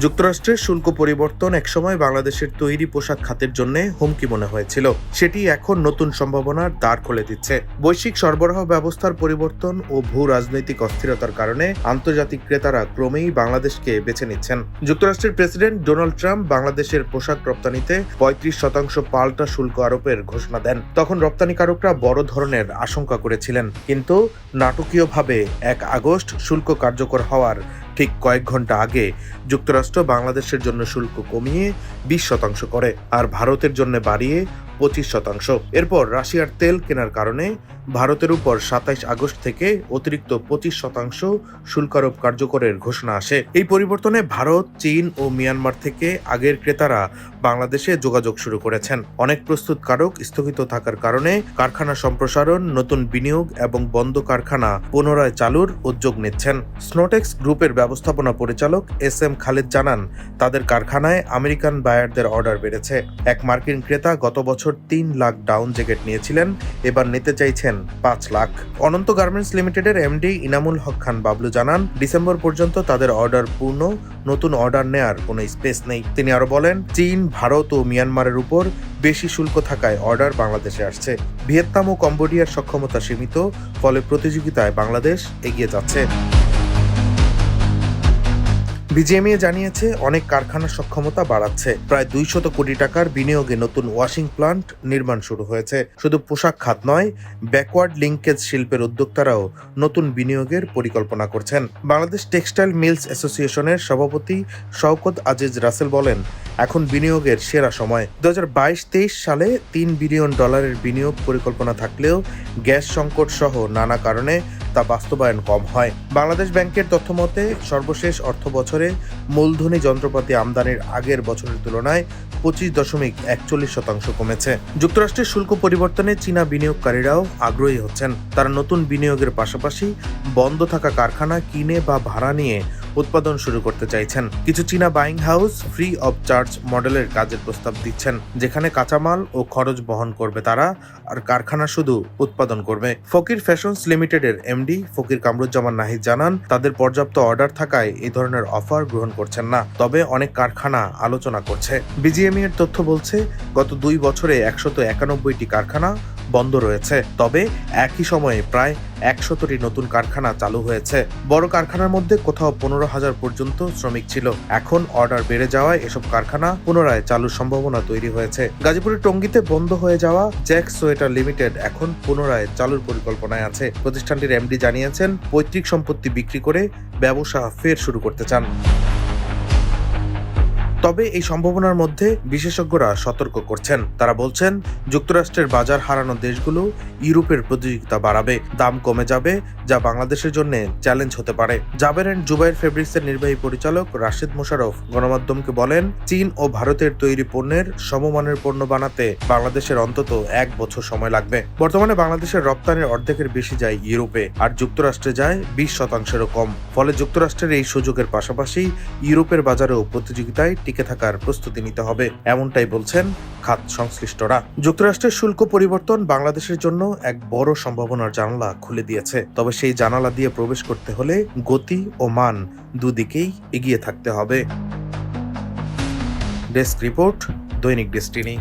যুক্তরাষ্ট্রের শুল্ক পরিবর্তন একসময় বাংলাদেশের তৈরি পোশাক খাতের জন্য হুমকি মনে হয়েছিল। সেটি এখন নতুন সম্ভাবনার দ্বার খুলে দিচ্ছে। বৈশ্বিক সরবরাহ ব্যবস্থার পরিবর্তন ও ভূ রাজনৈতিক অস্থিরতার কারণে আন্তর্জাতিক ক্রেতারা ক্রমেই বাংলাদেশকে বেছে নিচ্ছেন। যুক্তরাষ্ট্রের প্রেসিডেন্ট ডোনাল্ড ট্রাম্প বাংলাদেশের পোশাক রপ্তানিতে ৩৫% পাল্টা শুল্ক আরোপের ঘোষণা দেন। তখন রপ্তানিকারকরা বড় ধরনের আশঙ্কা করেছিলেন, কিন্তু নাটকীয়ভাবে ১ আগস্ট শুল্ক কার্যকর হওয়ার ঠিক কয়েক ঘন্টা আগে যুক্তরাষ্ট্র বাংলাদেশের জন্য শুল্ক কমিয়ে ২০% করে, আর ভারতের জন্য বাড়িয়ে ২৫%। এরপর রাশিয়ার তেল কেনার কারণে ভারতের উপর ২৭ আগস্ট থেকে অতিরিক্ত ২৫% শুল্ক আরোপ কার্যকরের ঘোষণা আসে। এই পরিবর্তনে ভারত, চীন ও মিয়ানমার থেকে আগের ক্রেতারা বাংলাদেশে যোগাযোগ শুরু করেছেন। অনেক প্রস্তুতকারক স্থগিত থাকার কারণে কারখানা সম্প্রসারণ, নতুন বিনিয়োগ এবং বন্ধ কারখানা পুনরায় চালুর উদ্যোগ নিচ্ছেন। স্নোটেক্স গ্রুপের ব্যবস্থাপনা পরিচালক SM খালেদ জানান, তাদের কারখানায় আমেরিকান বায়ারদের অর্ডার বেড়েছে। এক মার্কিন ক্রেতা গত বছর ৩ লাখ ডাউন জ্যাকেট নিয়েছিলেন, এবার নিতে চাইছেন ৫ লাখ। অনন্ত গার্মেন্টস লিমিটেডের MD ইনামুল হক খান বাবলু জানান, ডিসেম্বর পর্যন্ত তাদের অর্ডার পূর্ণ, নতুন অর্ডার নেয়ার কোনো স্পেস নেই। তিনি আরো বলেন, চীন, ভারত ও মিয়ানমারের উপর বেশি শুল্ক থাকায় অর্ডার বাংলাদেশে আসছে। ভিয়েতনাম ও কম্বোডিয়ার সক্ষমতা সীমিত, ফলে প্রতিযোগিতায় বাংলাদেশ এগিয়ে যাচ্ছে। বিজিএমইএ জানিয়েছে, অনেক কারখানার সক্ষমতা বাড়াচ্ছে। প্রায় ২০০ কোটি টাকার বিনিয়োগে নতুন ওয়াশিং প্লান্ট নির্মাণ শুরু হয়েছে। শুধু পোশাক খাত নয়, ব্যাকওয়ার্ড লিঙ্কেজ শিল্পের উদ্যোক্তারাও নতুন বিনিয়োগের পরিকল্পনা করছেন। বাংলাদেশ টেক্সটাইল মিলস অ্যাসোসিয়েশনের সভাপতি শওকত আজিজ রাসেল বলেন, এখন বিনিয়োগের সেরা সময়। ২০২২-২৩ সালে $৩ বিলিয়ন বিনিয়োগ পরিকল্পনা থাকলেও গ্যাস সংকট সহ নানা কারণে তা বাস্তবায়ন কম হয়। বাংলাদেশ ব্যাংকের তথ্যমতে সর্বশেষ অর্থ বছরে মূলধনী যন্ত্রপাতি আমদানির আগের বছরের তুলনায় ২৫.৪১% কমেছে। যুক্তরাষ্ট্রের শুল্ক পরিবর্তনে চীনা বিনিয়োগকারীরাও আগ্রহী হচ্ছেন। তারা নতুন বিনিয়োগের পাশাপাশি বন্ধ থাকা কারখানা কিনে বা ভাড়া নিয়ে উৎপাদন শুরু করতে চাইছেন। কিছু চীনা buying house free of charge মডেলের কাজের প্রস্তাব দিচ্ছেন, যেখানে কাঁচামাল ও খরচ বহন করবে তারা, আর কারখানা শুধু উৎপাদন করবে। ফকির ফ্যাশনস লিমিটেডের MD ফকির কামরুজ্জামান নাহিদ জানান, তাদের পর্যাপ্ত অর্ডার থাকায় এই ধরনের অফার গ্রহণ করছেন না, তবে অনেক কারখানা আলোচনা করছে। বিজিএমইএর তথ্য বলছে, গত ২ বছরে ১৯১টি কারখানা বন্ধ রয়েছে, তবে একই সময়ে প্রায় ১০০টি নতুন কারখানা চালু হয়েছে। বড় কারখানার মধ্যে কোথাও ১৫,০০০ পর্যন্ত শ্রমিক ছিল। এখন অর্ডার বেড়ে যাওয়ায় এসব কারখানা পুনরায় চালুর সম্ভাবনা তৈরি হয়েছে। গাজীপুরের টঙ্গীতে বন্ধ হয়ে যাওয়া জ্যাক সোয়েটার লিমিটেড এখন পুনরায় চালুর পরিকল্পনায় আছে। প্রতিষ্ঠানটির MD জানিয়েছেন, পৈতৃক সম্পত্তি বিক্রি করে ব্যবসা ফের শুরু করতে চান। তবে এই সম্ভাবনার মধ্যে বিশেষজ্ঞরা সতর্ক করছেন। তারা বলছেন, যুক্তরাষ্ট্রের বাজার হারানো দেশগুলো ইউরোপের প্রতিযোগিতা বাড়াবে, দাম কমে যাবে, যা বাংলাদেশের জন্য চ্যালেঞ্জ হতে পারে। জাবের অ্যান্ড জুবাইর ফেব্রিক্সের নির্বাহী পরিচালক রাশেদ মোশাররফ গণমাধ্যমকে বলেন, চীন ও ভারতের তৈরি পণ্যের সমমানের পণ্য বানাতে বাংলাদেশের অন্তত ১ বছর সময় লাগবে। বর্তমানে বাংলাদেশের রপ্তানির অর্ধেকের বেশি যায় ইউরোপে, আর যুক্তরাষ্ট্রে যায় ২০%-এরও কম। ফলে যুক্তরাষ্ট্রের এই সুযোগের পাশাপাশি ইউরোপের বাজারেও প্রতিযোগিতায় টিকে থাকার প্রস্তুতি নিতে হবে, এমনটাই বলছেন খাত সংশ্লিষ্টরা। যুক্তরাষ্ট্রের শুল্ক পরিবর্তন বাংলাদেশের জন্য এক বড় সম্ভাবনার জানালা খুলে দিয়েছে, তবে সেই জানালা দিয়ে প্রবেশ করতে হলে গতি ও মান দুদিকেই এগিয়ে থাকতে হবে। ডেস্ক রিপোর্ট, দৈনিক ডেস্টিনি।